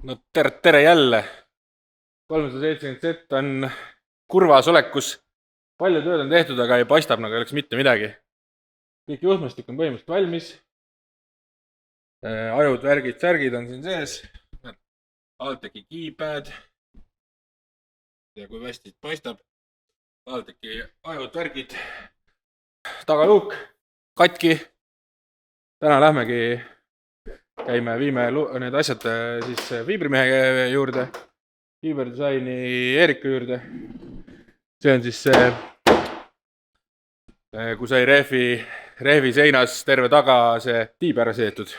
No tere jälle. 370 Z on kurvas olekus. Palju tööd on tehtud, aga ei paistab nagu ei oleks mitte midagi. Kõik juhtmestik on põhimõtteliselt valmis. Ajud, värgid, särgid on siin sees. Alteki keypad. Ja kui hästi paistab. Alteki ajud, värgid. Tagaluuk. Katki. Täna lähmegi viime need asjad siis Fiibrimehe juurde, Fiiberdisaini Eeriku juurde. See on siis see, kui sai rehvi seinas terve taga see tiib ära seetud.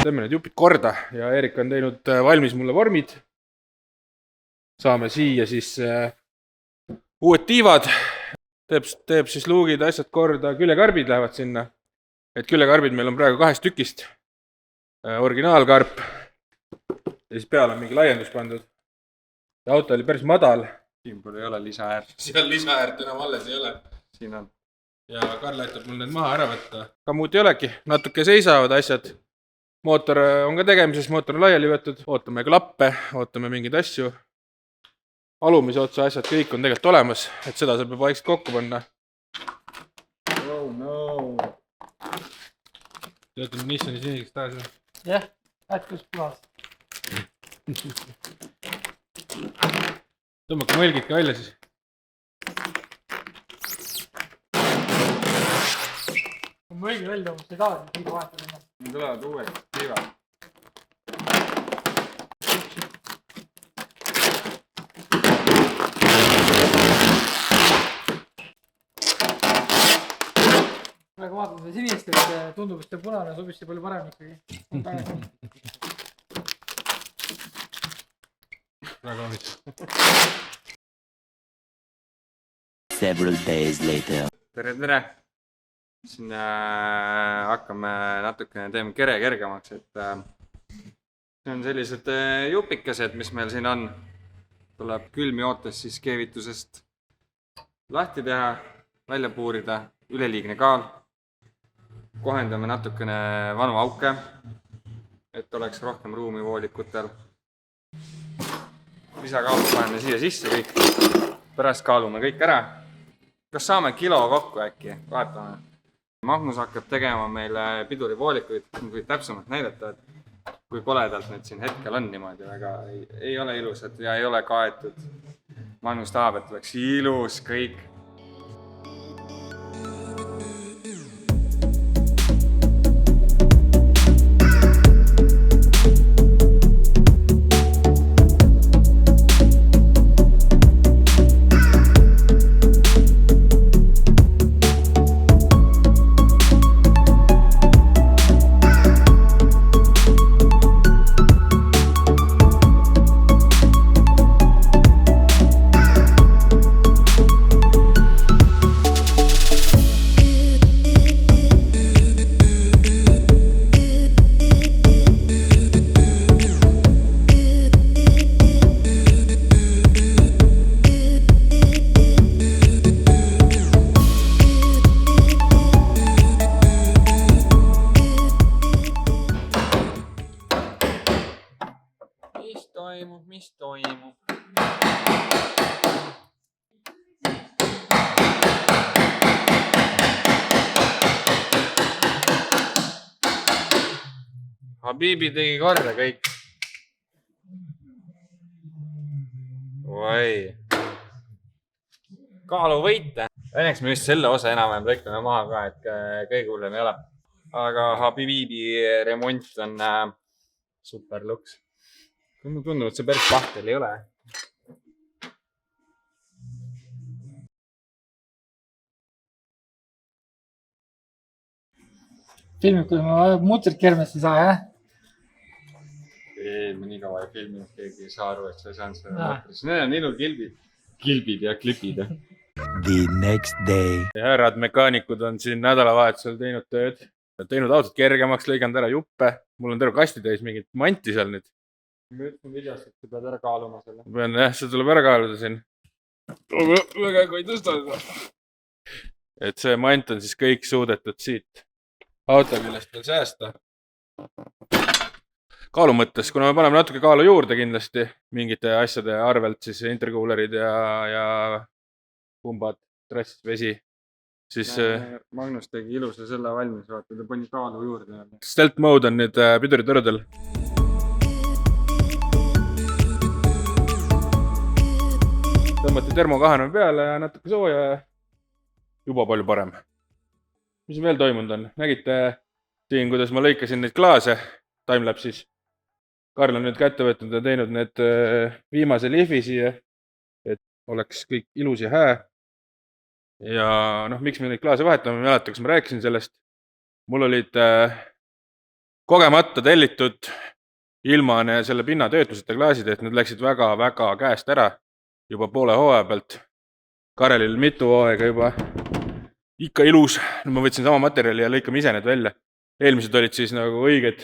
Teeme need jupid korda ja Eerik on teinud valmis mulle vormid. Saame siia siis uued tiivad. Teeb siis luugid, asjad korda, külekarbid lähevad sinna. Et külekarbid meil on praegu 2 tükist. Originaalkarp. Ja siis peale on mingi laiendus pandud. Ja auto oli päris madal. Siinpool ei ole lisaäärt. Seal lisaäärt enam alles ei ole. Siin on. Ja Karl aitab mul need maha ära võtta. Ka muud ei olegi. Natuke seisavad asjad. Mootor on ka tegemises, mootor on laiali võetud. Ootame klappe, ootame mingeid asju. Alumise otsa asjad kõik on tegelikult olemas. Et seda saab juba vaikselt kokku panna. Oh no. Töötame Nissani siniseks taas või? Jah, ätkus puhas. Tõmmake mõlgid ka välja siis. Kui mõlgi välja tõmbust ei taha, siis liiga vahetada ennast. Nüüd tulevad uued tiivad. Praegu vaatan seda sinist, et tundub, et see punane sobis see palju parem ikkagi. Väga kaunis. Several days later. Tere! Siin hakkame natukene teeme kere kergemaks, et see on sellised jupikesed, mis meil siin on. Tuleb külmi ootes siis keevitusest lahti teha, välja puurida, üleliigne kaal. Kohendame natukene vanu auke, et oleks rohkem ruumi voolikutel. Lisakaalu paneme siia sisse kõik. Pärast kaalume kõik ära. Kas saame kilo kokku äkki? Vaatame. Magnus hakkab tegema meile pidurivoolikuid, kui täpsemalt näidata, et kui koledalt need siin hetkel on niimoodi, väga ei ole ilusad ja ei ole kaetud. Magnus tahab, et oleks ilus kõik. Mis toimub? Habibi tegi korda kõik. Oi. Kaalu võite. Õnneks me just selle osa enam-vähem lõikame maha ka, et kõige hullem ei ole. Aga Habibi remont on super luks. Mulle tundub, et see päris pahtel ei ole. Filmid, kui ma mutrit kermest ei saa, jah? Ei, ma nii kaua ei filminud, keegi ei saa aru, et sa ei saanud seda mõttes. Need on ilu kilbid ja klipid. The next day. Ja härrad mekaanikud on siin nädalavahetusel teinud tööd. Teinud autot kergemaks, lõiganud ära juppe. Mul on terve kasti täis mingit manti seal nüüd. Ma ütlen videos, et sa pead ära kaaluma selle. Pean jah, see tuleb ära kaaluda siin. Väga kui ei tõsta seda. Et see mant on siis kõik suudetud siit auto küljest veel säästa. kaalu mõttes, kuna me paneme natuke kaalu juurde kindlasti mingite asjade arvelt, siis intercoolerid ja pumbad, trass, vesi, siis Magnus tegi ilusa selle valmis, vaata, ta pani kaalu juurde. stealth mode on nüüd piduritõrjudel. Tõmmati termokahaneme peale ja natuke sooja ja juba palju parem. Mis veel toimunud on? Nägite siin, kuidas ma lõikasin neid klaase timelapse'is. Karl on nüüd kätte võtnud ja teinud need viimase lihvi siia, et oleks kõik ilus ja hää. Ja miks me neid klaase vahetame, ma mäletan, kas ma rääkisin sellest. Mul olid kogemata tellitud ilma selle pinna töötluseta klaasid, et need läksid väga-väga käest ära juba poole hooaja pealt. Karelil mitu hooaega juba ikka ilus. Ma võtsin sama materjali ja lõikame ise need välja. Eelmised olid siis nagu õiged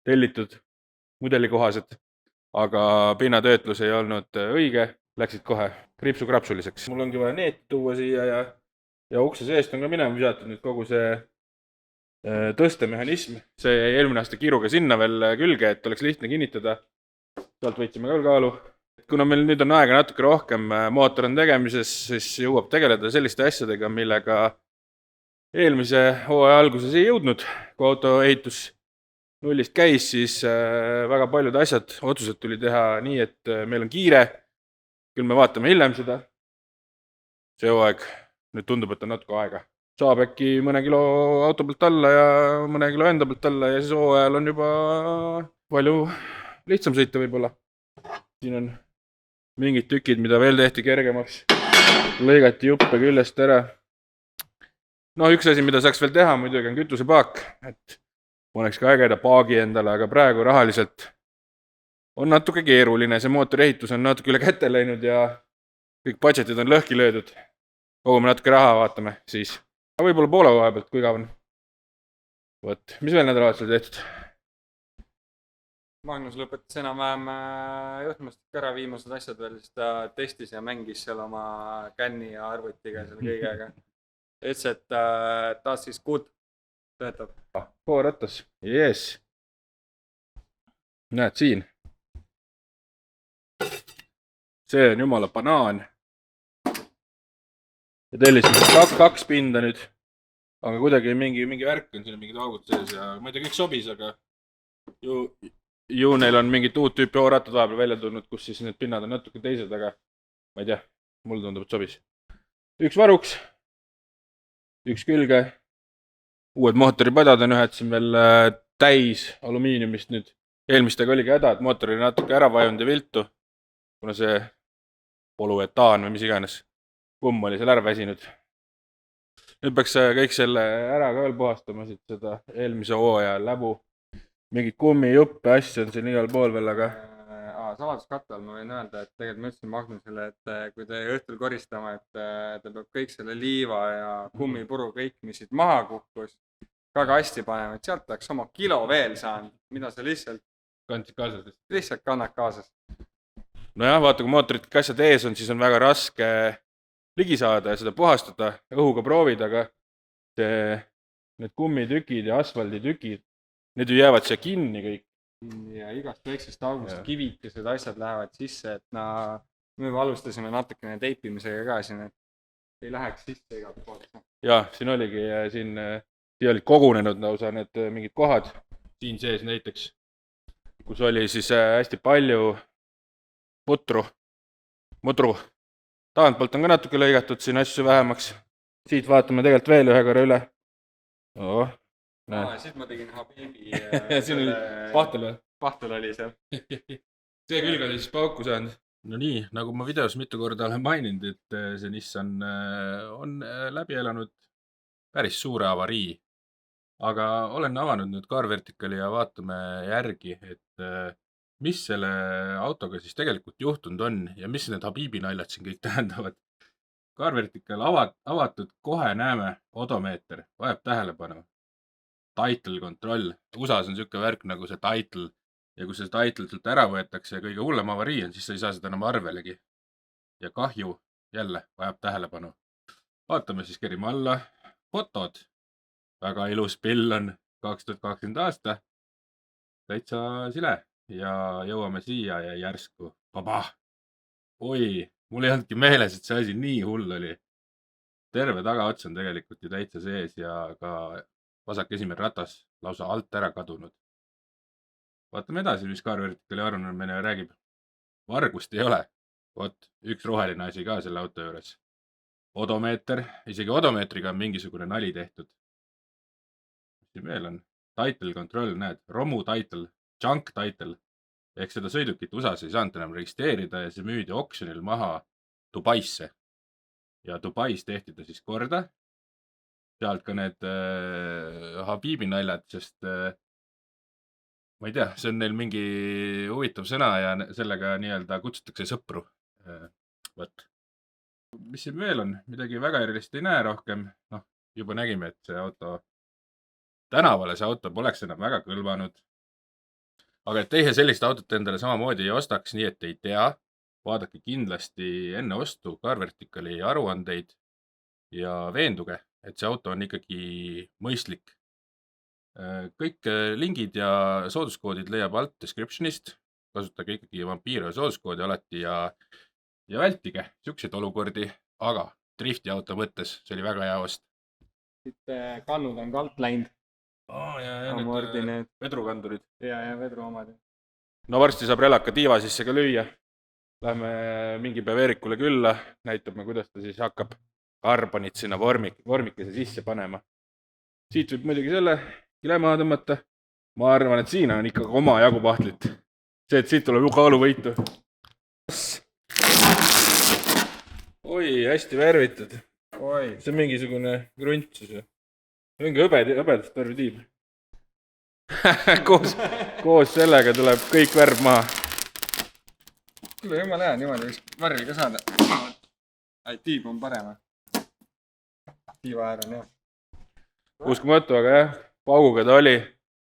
tellitud mudelikohased, aga pinnatöötlus ei olnud õige, läksid kohe kripsu-krapsuliseks. Mul ongi vaja neeti tuua siia ja ukse seest on ka minema visatud nüüd kogu see tõstemehhanism. See jäi eelmine aasta kiiruga sinna veel külge, et oleks lihtne kinnitada. Sealt võtsime ka kaalu. Kuna meil nüüd on aega natuke rohkem, mootor on tegemises, siis jõuab tegeleda selliste asjadega, millega eelmise hooaja alguses ei jõudnud. Kui autoehitus nullist käis, siis väga paljud asjad, otsused tuli teha nii, et meil on kiire. Küll me vaatame hiljem seda. See hooaeg nüüd tundub, et on natuke aega. Saab äkki mõne kilo auto pealt alla ja mõne kilo enda pealt alla ja siis hooajal on juba palju lihtsam sõita võib-olla. Siin on mingid tükid, mida veel tehti kergemaks. Lõigati juppe küljest ära. Üks asi, mida saaks veel teha, muidugi on kütusepaak. Et paneks ka ägeda paagi endale, aga praegu rahaliselt on natuke keeruline. See mootori ehitus on natuke üle kätte läinud ja kõik budgetid on lõhki löödud. Kogume natuke raha, vaatame siis. Võib-olla poole hooaja pealt, kui kavan. Võt, mis veel nädalavahetusel tehtud? Magnus lõpetas enam-vähem juhtmest ära viimased asjad veel, siis ta testis ja mängis seal oma känni ja arvutiga selle kõigega. Ütles, et taas siis good töötab. Poolrattas, yes. Näed siin. See on jumala banaan. Ja tellisin kaks pinda nüüd. Aga kuidagi mingi värk on siin, mingid augud sees ja ma ei tea, kõik sobis, aga ju neil on mingid uut tüüpi hoorattad vahepeal välja tulnud, kus siis need pinnad on natuke teised, aga ma ei tea, mulle tundub, et sobis. Üks varuks, üks külge, uued mootoripadad on ühed siin veel täis alumiiniumist nüüd. Eelmistega oligi häda, et mootor oli natuke ära vajunud ja viltu, kuna see poluetaan või mis iganes kumm oli seal ära väsinud. Nüüd peaks kõik selle ära ka veel puhastama siit seda eelmise hooaja läbu. Mingid kummijuppe asju on siin igal pool veel, aga saladuskatte all ma võin öelda, et tegelikult ma ütlesin Magnusele, et kui te õhtul koristama, et ta peab kõik selle liiva ja kummipuru kõik, mis siit maha kukkus, ka kasti panema, et sealt oleks oma kilo veel saanud, mida sa lihtsalt kannad kaasas. Nojah, vaata, kui mootorid asjad ees on, siis on väga raske ligi saada ja seda puhastada, õhuga proovid, aga need kummitükid ja asfalditükid, need ju jäävad siia kinni kõik. Ja igast väiksest august kivikesed asjad lähevad sisse, et me alustasime natukene teipimisega ka siin, et ei läheks sisse igalt poolt. Ja, siin oligi, siin olid kogunenud lausa need mingid kohad, siin sees näiteks, kus oli siis hästi palju mutru. Tagantpoolt on ka natuke lõigatud siin asju vähemaks. Siit vaatame tegelikult veel ühe korra üle. Siit ma tegin Habibi. Siin oli Pahtel oli seal. See külg oli siis pauku saanud. No nii, nagu ma videos mitu korda olen maininud, et see Nissan on läbi elanud päris suure avarii. Aga olen avanud nüüd Car Verticali ja vaatame järgi, et mis selle autoga siis tegelikult juhtunud on ja mis need Habibi naljad siin kõik tähendavad. Car Vertical avatud, kohe näeme, odomeeter, vajab tähelepanu. Title control. USAs on selline värk nagu see title ja kui see title sult ära võetakse ja kõige hullem avarii on, siis sa ei saa seda enam arvelegi. Ja kahju jälle vajab tähelepanu. Vaatame siis kerime alla. Fotod. Väga ilus pill on 2020 aasta. täitsa sile ja jõuame siia ja järsku. Oi, mul ei olnudki meeles, et see asi nii hull oli. Terve tagaots on tegelikult ju täitsa sees ja ka vasak esimene ratas lausa alt ära kadunud. Vaatame edasi, mis Car-Verticali aruanne räägib. Vargust ei ole. Üks roheline asi ka selle auto juures. Odomeeter, isegi odomeetriga on mingisugune nali tehtud. Mis siin veel on? Title control, näed, romu title, junk title. Ehk seda sõidukit USAs ei saanud enam registreerida ja see müüdi oksjonil maha Dubaisse. Ja Dubais tehti ta siis korda. Sealt ka need Habibi naljad, sest ma ei tea, see on neil mingi huvitav sõna ja sellega nii-öelda kutsutakse sõpru. Mis siin veel on? Midagi väga erilist ei näe rohkem. Juba nägime, et see auto, tänavale see auto poleks enam väga kõlvanud. Aga et teie sellist autot endale samamoodi ei ostaks, nii et ei tea, vaadake kindlasti enne ostu Car-Verticali aruandeid ja veenduge, et see auto on ikkagi mõistlik. Kõik lingid ja sooduskoodid leiab alt descriptionist. Kasutage ikkagi Vampiro sooduskoodi alati ja vältige siukseid olukordi, aga drifti auto mõttes, see oli väga hea ost. Siit kannud on ka alt läinud. Ja need vedrukandurid. Ja vedru omad. No varsti saab relaka tiiva sisse ka lüüa. Lähme mingi päev Eerikule külla, näitame, kuidas ta siis hakkab karbonit sinna vormikese sisse panema. Siit võib muidugi selle kilema tõmmata. Ma arvan, et siin on ikka oma jagu pahtlit. See, et siit tuleb ju kaaluvõitu. Oi, hästi värvitud. See on mingisugune grunt siis. Mingi hõbedast värvi tiib. koos sellega tuleb kõik värv maha. Küll jumal hea, niimoodi võiks värvi ka saada. Tiib on parema. Tiiva äär on hea. Uskumatu, aga jah, pauguga ta oli.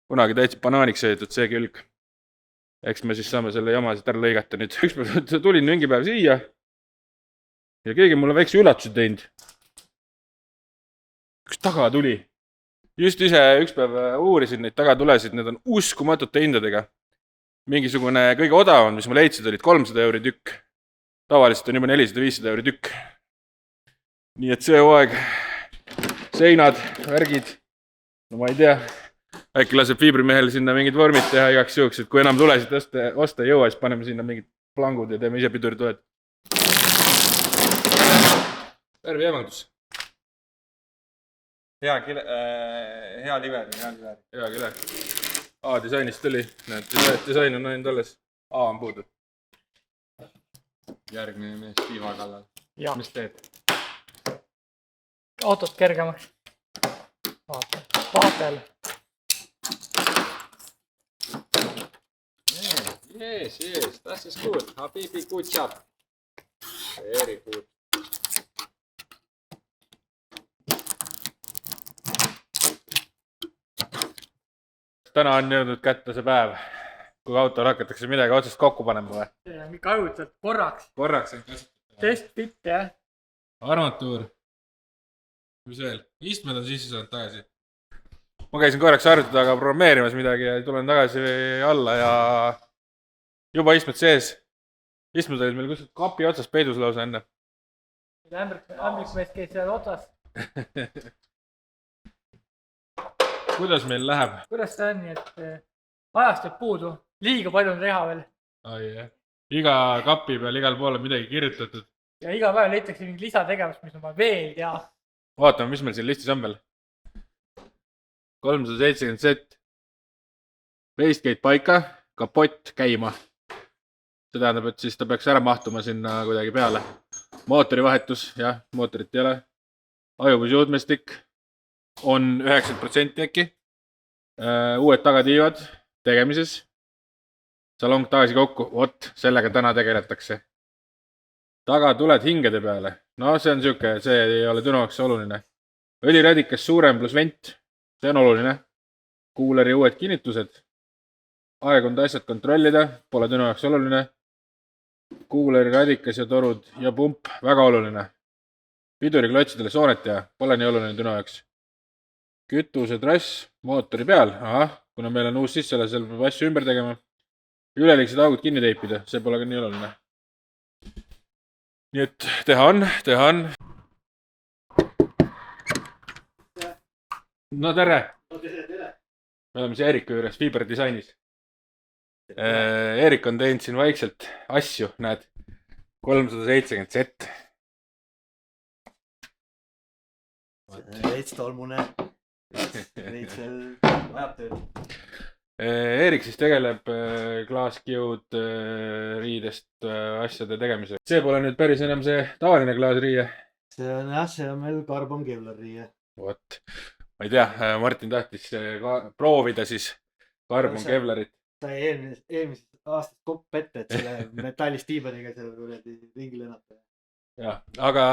Kunagi täitsa banaaniks sõidetud see külg. Eks me siis saame selle jama siit ära lõigata nüüd. Üks päev tulin mingi päev siia ja keegi mulle väikse üllatuse teinud. Üks taga tuli. Just ise üks päev uurisin neid tagatulesid, need on uskumatute hindadega. Mingisugune kõige odavam, mis ma leidsid, olid 300 euri tükk. Tavaliselt on juba 400-500 euri tükk. Nii et see hooaeg, seinad, värgid, no ma ei tea. Äkki laseb Fiibrimehel sinna mingid vormid teha igaks juhuks, et kui enam tulesid osta ei jõua, siis paneme sinna mingid plangud ja teeme ise pidurituled. Värvi jämaldus. Hea liver. Hea kiler. A-disainist tuli. Näed, disain on ainult alles. A on puudu. Järgmine mees tiiva kallal. Mis teed? Autot kergemaks. Vaatel. Yes, das ist gut. Habibi, good job. Very good. Täna on jõudnud kätte see päev, kui autol hakatakse midagi otsast kokku panema või? Mikk ajutselt korraks. Korraks on kasutada. Test fit, jah. Armatuur. Mis veel? Istmed on sisse saanud tagasi. Ma käisin korraks arvuti taga programmeerimas midagi ja tulen tagasi alla ja juba istmed sees. Istmed olid meil kuskilt kapi otsas peidus lausa enne. Ämblikmees käis seal otsas. Kuidas meil läheb? Kuidas see on, et ajast jääb puudu? Liiga palju on teha veel. Iga kapi peal igal pool on midagi kirjutatud. Ja iga päev leitakse mingi lisategevust, mis on vaja veel teha. Vaatame, mis meil siin listis on veel. 370 set. Wastegate paika, kapott käima. See tähendab, et siis ta peaks ära mahtuma sinna kuidagi peale. Mootori vahetus, jah, mootorit ei ole. Ajupusjuhtmestik on 90% äkki. Uued tagatiivad tegemises. Salong tagasi kokku, sellega täna tegeletakse. Tagatuled hingede peale. No see on siuke, see ei ole dünavaks oluline. Õliradikas suurem plus vent, see on oluline. Kuuleri uued kinnitused. Aegund asjad kontrollida, pole dünavaks oluline. Kuuleri radikas ja torud ja pump, väga oluline. Piduriklotsidele soonet ja pole nii oluline dünavaks. Kütuse trass mootori peal, kuna meil on uus sisseolev, seal peab asju ümber tegema. Üleliigsed augud kinni teipida, see pole ka nii oluline. Nii et teha on. No tere! Me oleme siin Eeriku juures Fiber Disainis. Eerik on teinud siin vaikselt asju, näed, 370 Z. Veits tolmune, veits veel vajab tööd. Eerik siis tegeleb klaaskiud riidest asjade tegemisega. See pole nüüd päris enam see tavaline klaasriie. See on meil Carbon Kevlar riie. Vot, ma ei tea, Martin tahtis proovida siis Carbon Kevlarit. Sai eelmisest aastast kopp ette, et selle metallistiibaniga seal kuradi ringi lennata. Ja, aga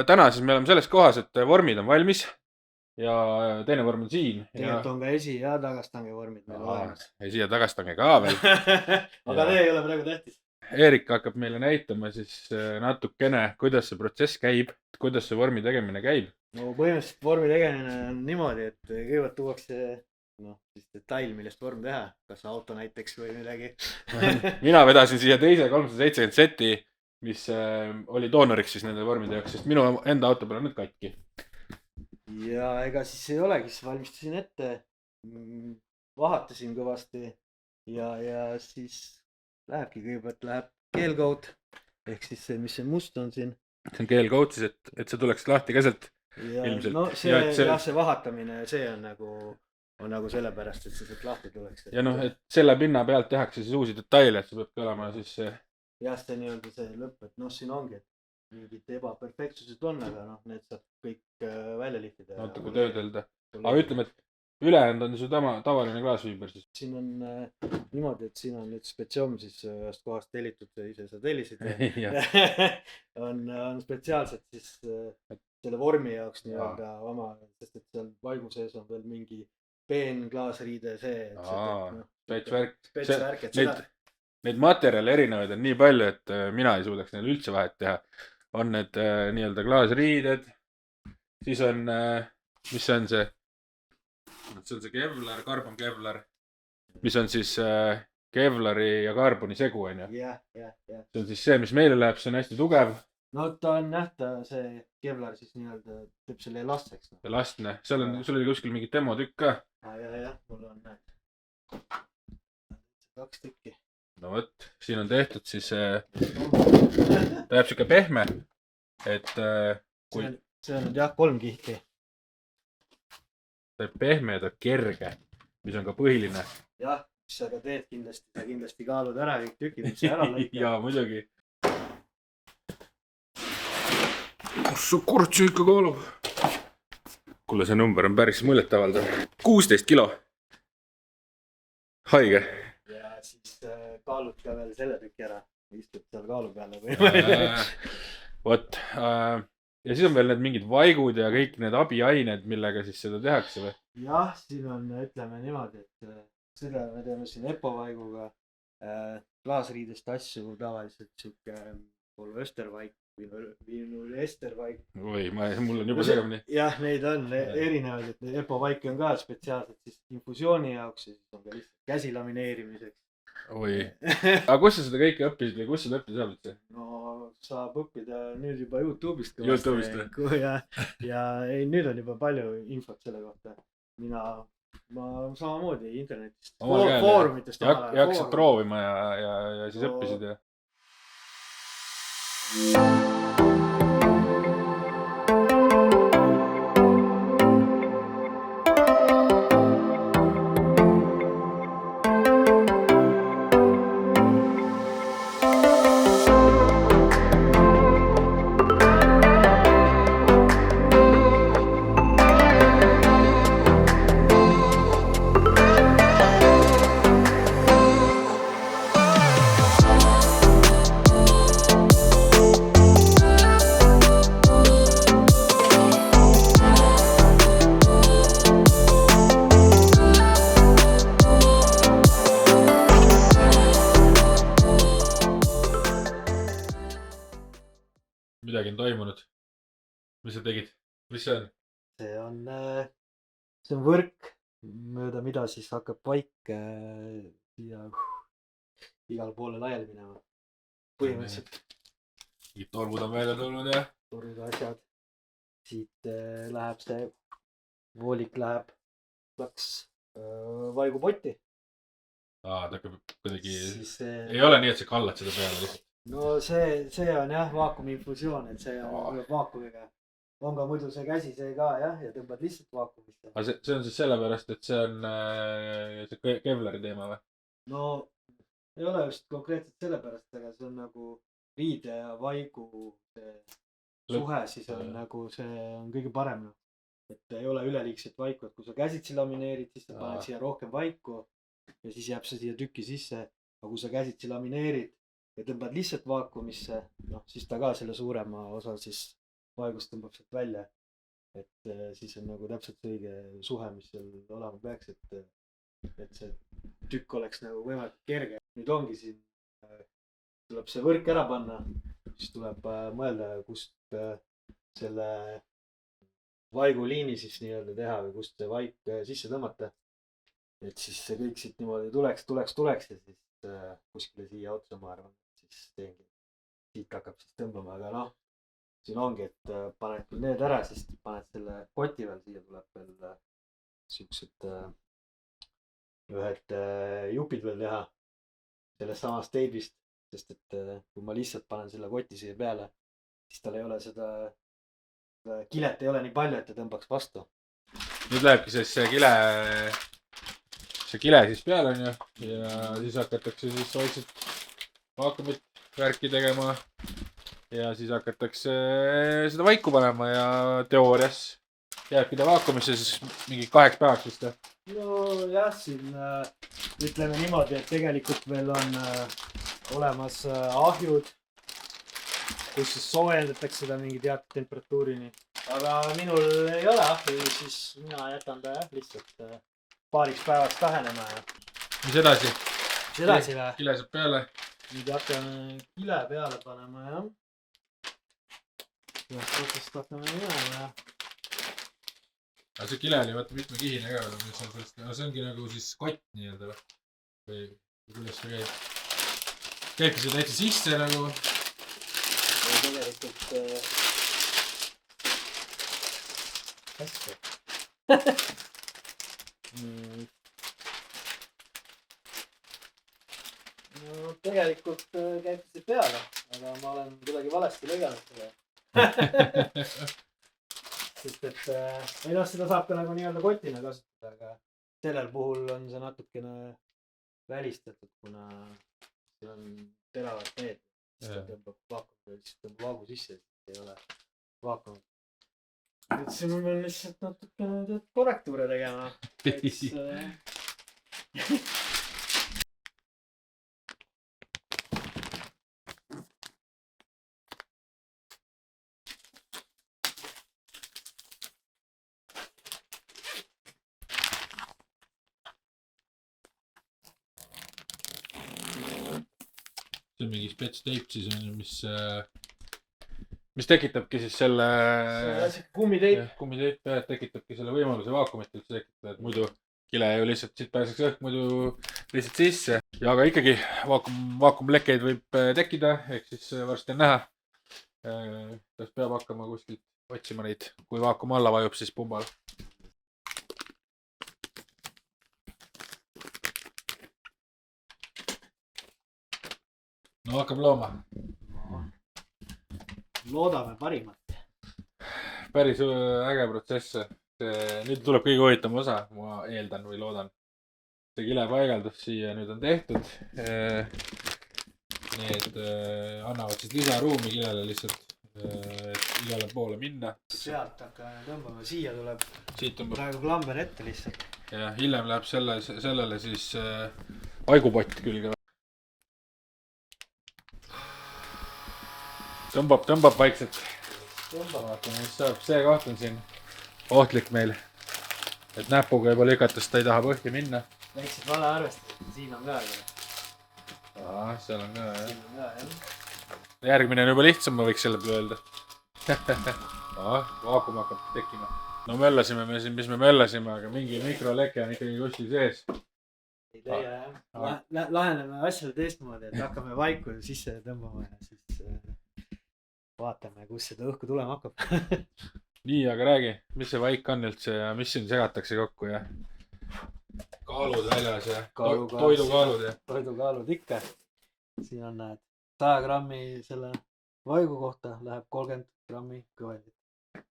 täna siis me oleme selles kohas, et vormid on valmis ja teine vorm on siin. Tegelikult on ka esi- ja tagastange vormid meil olemas. Esi- ja tagastange ka veel. Aga see ei ole praegu tähtis. Eerik hakkab meile näitama siis natukene, kuidas see protsess käib, kuidas see vormi tegemine käib. No põhimõtteliselt vormi tegemine on niimoodi, et kõigepealt tuuakse siis detail, millest vorm teha. Kas auto näiteks või midagi. Mina vedasin siia teise 370 seti, mis oli doonoriks siis nende vormide jaoks, sest minu enda auto peal on nüüd katki. Ja ega siis ei olegi, siis valmistasin ette, vahatasin kõvasti ja siis kõigepealt läheb keelkoud ehk siis see, mis see must on siin. See on keelkoud siis, et see tuleks lahti keselt ilmselt. No see vahatamine, see on nagu sellepärast, et see sealt lahti tuleks. Ja noh, et selle pinna pealt tehakse siis uusi detaile, et see peabki olema siis jah, see nii-öelda see lõpp, et siin ongi, et mingid ebaperfektsused on, aga need saab kõik välja lihvida. Natuke töödelda. Aga ütleme, et ülejäänud on su tavaline klaasfiiber siis. Siin on niimoodi, et siin on nüüd spetsiaalne siis ühest kohast tellitud, ise sa tellisid. on spetsiaalselt siis selle vormi jaoks nii-öelda oma, sest et seal vaigu sees on veel mingi peenklaasriide see. Spetsvärk. Neid materjale erinevaid on nii palju, et mina ei suudaks neil üldse vahet teha. On need nii-öelda klaasriided, siis on, mis see on see? See on see Kevlar, Carbon Kevlar, mis on siis Kevlari ja Carboni segu, on ju? Jah. See on siis see, mis meile läheb, see on hästi tugev. No ta on nähta, see Kevlar siis nii-öelda teeb selle elastseks. Elastne, sul oli kuskil mingi demotükk ka. Jah, mul on näed. 2 tükki. No võt, siin on tehtud siis, ta jääb siuke pehme, et kui... See on nüüd jah 3 kihti. Ta jääb pehme ja ta kerge, mis on ka põhiline. Jah, mis sa ka teed kindlasti, sa kindlasti kaalud ära kõik tükid, mis sa ära lõikad. Jaa, muidugi. Kus su kurt see ikka kaalub? Kuule, see number on päris muljetavaldav. 16 kilo. Haige. Ja siis kaalud ka veel selle tükki ära. Istud seal kaalu peale. Vot. Ja siis on veel need mingid vaigud ja kõik need abiained, millega siis seda tehakse või? Jah, siin on, ütleme niimoodi, et seda me teeme siin EPO-vaiguga. Klaasriidest asju tavaliselt siuke polüestervaik või estervaik. Oi, mul on juba segamini. Jah, neid on erinevaid, et EPO-vaik on ka spetsiaalselt siis infusiooni jaoks ja siis on ka lihtsalt käsi lamineerimiseks. Oi. Aga kus sa seda kõike õppisid või kus sa õppida saab üldse? No saab õppida nüüd juba YouTube'ist. Ja nüüd on juba palju infot selle kohta. Ma samamoodi internetist, foorumitest. Ja hakkasid proovima ja siis õppisid ja... Midagi on toimunud. Mis sa tegid? Mis see on? See on võrk, mööda mida siis hakkab vaik siia igale poole laiali minema. põhimõtteliselt mingid tormud on välja tulnud ja torud asjad. siit läheb see voolik läks vaigupotti. ta hakkab kuidagi, siis ei ole nii, et sa kallad seda peale lihtsalt. no see on jah vaakumiinfusioon, et see tuleb vaakumiga. on ka muidu see käsi see ka jah, ja tõmbad lihtsalt vaakumisse. aga see on siis sellepärast, et see on see Kevleri teema või? no ei ole just konkreetselt sellepärast, aga see on nagu riide ja vaigu see suhe, siis on nagu see on kõige parem. et ei ole üleliigset vaiku, et kui sa käsitsi lamineerid, siis sa paned siia rohkem vaiku ja siis jääb see siia tüki sisse. aga kui sa käsitsi lamineerid ja tõmbad lihtsalt vaakumisse, noh siis ta ka selle suurema osa siis vaigust tõmbab sealt välja. et siis on nagu täpselt see õige suhe, mis seal olema peaks, et see tükk oleks nagu võimalikult kerge. nüüd ongi siin, tuleb see võrk ära panna, siis tuleb mõelda, kust selle vaiguliini siis nii-öelda teha või kust see vaik sisse tõmmata. et siis see kõik siit niimoodi tuleks ja siis kuskile siia otsa, ma arvan, siis teengi. siit hakkab siis tõmbama, aga noh, siin ongi, et paned küll need ära, siis paned selle koti veel, siia tuleb veel siuksed ühed jupid veel teha sellest samast teibist, sest et kui ma lihtsalt panen selle koti siia peale, siis tal ei ole seda kilet ei ole nii palju, et ta tõmbaks vastu. nüüd lähebki see kile siis peale onju ja siis hakatakse siis vaikselt vaakumit värki tegema ja siis hakatakse seda vaiku panema ja teoorias jääbki ta vaakumisse siis mingi 8 päevaks vist või? nojah, siin ütleme niimoodi, et tegelikult veel on olemas ahjud, kus siis soojendatakse seda mingi teatud temperatuurini. aga minul ei ole ahju, siis mina jätan ta jah lihtsalt paariks päevaks tähenema ja. mis edasi? mis edasi või? kile saab peale. nüüd hakkame kile peale panema jah. ühest otsast hakkame minema ja. aga see kile oli vaata mitmekihine ka veel, see ongi nagu siis kott nii-öelda või kuidas see käib? käibki see täitsa sisse nagu? tegelikult hästi. no tegelikult käib see peale, aga ma olen kuidagi valesti lõiganud seda. sest et või noh, seda saab ka nagu nii-öelda kotina kasutada, aga sellel puhul on see natukene välistatud, kuna siin on teravad meetmed. siis ta tõmbab vaagu sisse, siis ei ole vaakumit. et siin ma pean lihtsalt natukene korrektuure tegema. see on mingi spets teip siis on ju, mis tekitabki siis selle kummiteip tekitabki selle võimaluse vaakumit üldse tekitada, et muidu kile ju lihtsalt siit pääseks õhk muidu lihtsalt sisse. ja aga ikkagi vaakumlekkeid võib tekkida, ehk siis varsti on näha. kas peab hakkama kuskilt otsima neid, kui vaakum alla vajub, siis pumbal. no hakkab looma. loodame parimat. päris äge protsess. nüüd tuleb kõige huvitavam osa, ma eeldan või loodan. see kilepaigaldus siia nüüd on tehtud. Need annavad siis lisaruumi kilele lihtsalt, et igale poole minna. sealt hakkame tõmbama, siia tuleb siit tõmbab praegu klamber ette lihtsalt. ja hiljem läheb sellele siis vaigupott külge. tõmbab vaikselt. vaatame, mis saab. see koht on siin ohtlik meil. et näpuga juba lükates ta ei taha põhja minna. väiksed valearvestused, siin on ka. seal on ka jah. siin on ka jah. järgmine on juba lihtsam, ma võiks selle peale öelda. vaakum hakkab tekkima. no möllasime me siin, mis me möllasime, aga mingi mikroleke on ikkagi kuskil sees. ei leia jah. Laheneme asjale teistmoodi, et hakkame vaiku sisse tõmbama ja siis vaatame, kus seda õhku tulema hakkab. nii, aga räägi, mis see vaik on üldse ja mis siin segatakse kokku ja kaalud väljas ja toidukaalud ja. Toidukaalud ikka. siin on näed 100 grammi selle vaigu kohta läheb 30 grammi kõvendit.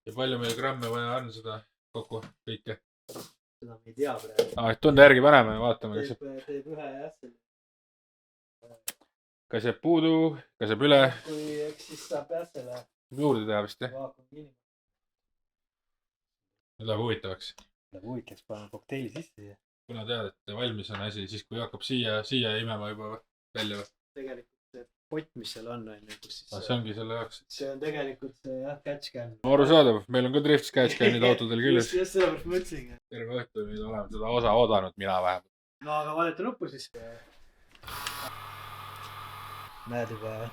ja palju meil gramme vaja on seda kokku kõike? seda me ei tea praegu. Et tunde järgi paneme ja vaatame, teeb ühe jah selle. kas jääb puudu, kas jääb üle. kui eks siis saab jah selle juurde teha vist jah? vaakumi kinni. nüüd läheb huvitavaks. Läheb huvitavaks, paneme kokteili sisse. kuna tead, et valmis on asi, siis kui hakkab siia imema juba välja või? tegelikult see pott, mis seal on ju, kus siis see ongi selle jaoks. see on tegelikult see jah, catch-can. arusaadav, meil on ka drift catch-can'id autodel küljes. just sellepärast mõtlesingi. terve õhtu nüüd oleme seda osa oodanud, mina vähemalt. no aga vajuta nuppu siis. näed juba jah?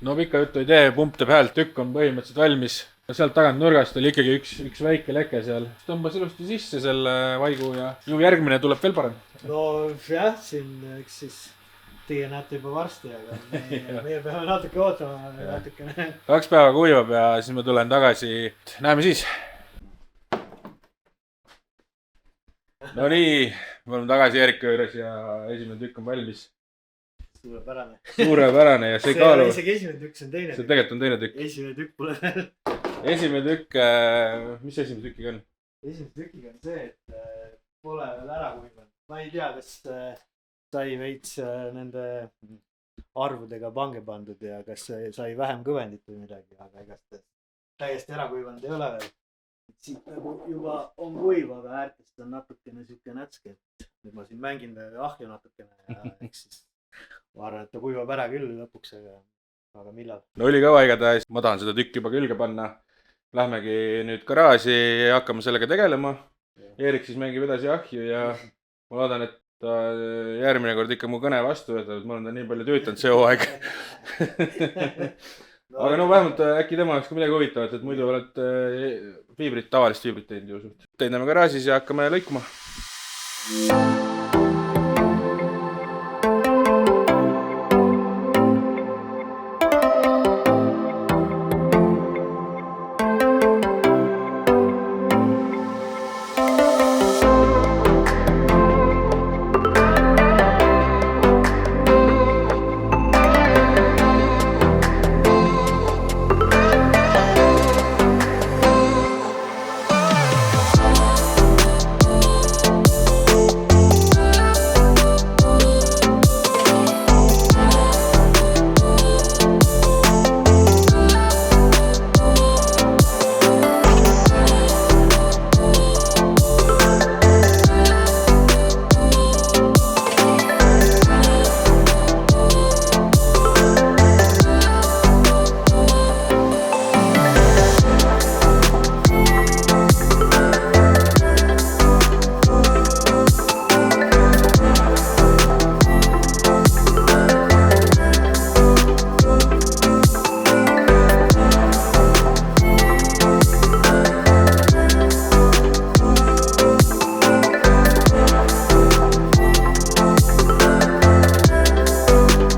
no pikka juttu ei tee, pump teeb häält, tükk on põhimõtteliselt valmis. sealt tagant nurgast oli ikkagi üks väike leke seal. tõmbas ilusti sisse selle vaigu ja ju järgmine tuleb veel parem. no jah, siin eks siis teie näete juba varsti, aga meie peame natuke ootama natukene. 2 päeva kuivab ja siis ma tulen tagasi. näeme siis. no nii, me oleme tagasi Eeriku juures ja esimene tükk on valmis. suurepärane ja see ei kaalu. isegi esimene tükk, see on teine. see tegelikult on teine tükk. esimene tükk pole veel. esimene tükk, mis esimese tükkiga on? esimese tükiga on see, et pole veel ära kuivanud. ma ei tea, kas sai veits nende arvudega pange pandud ja kas sai vähem kõvendit või midagi, aga ega seda täiesti ära kuivanud ei ole veel. siit nagu juba on kuiv, aga äärtest on natukene siuke nätske, et nüüd ma siin mängin ahju natukene ja eks siis ma arvan, et ta kuivab ära küll lõpuks, aga millal? no oli kõva igatahes, ma tahan seda tükki juba külge panna. Lähmegi nüüd garaaži ja hakkame sellega tegelema. Eerik siis mängib edasi ahju ja ma loodan, et ta järgmine kord ikka mu kõne vastu võtab, et ma olen ta nii palju töötanud see hooaeg. aga no vähemalt äkki tema oleks ka midagi huvitavat, et muidu oled tavalist fiibrit teinud ju suht. teename garaažis ja hakkame lõikuma.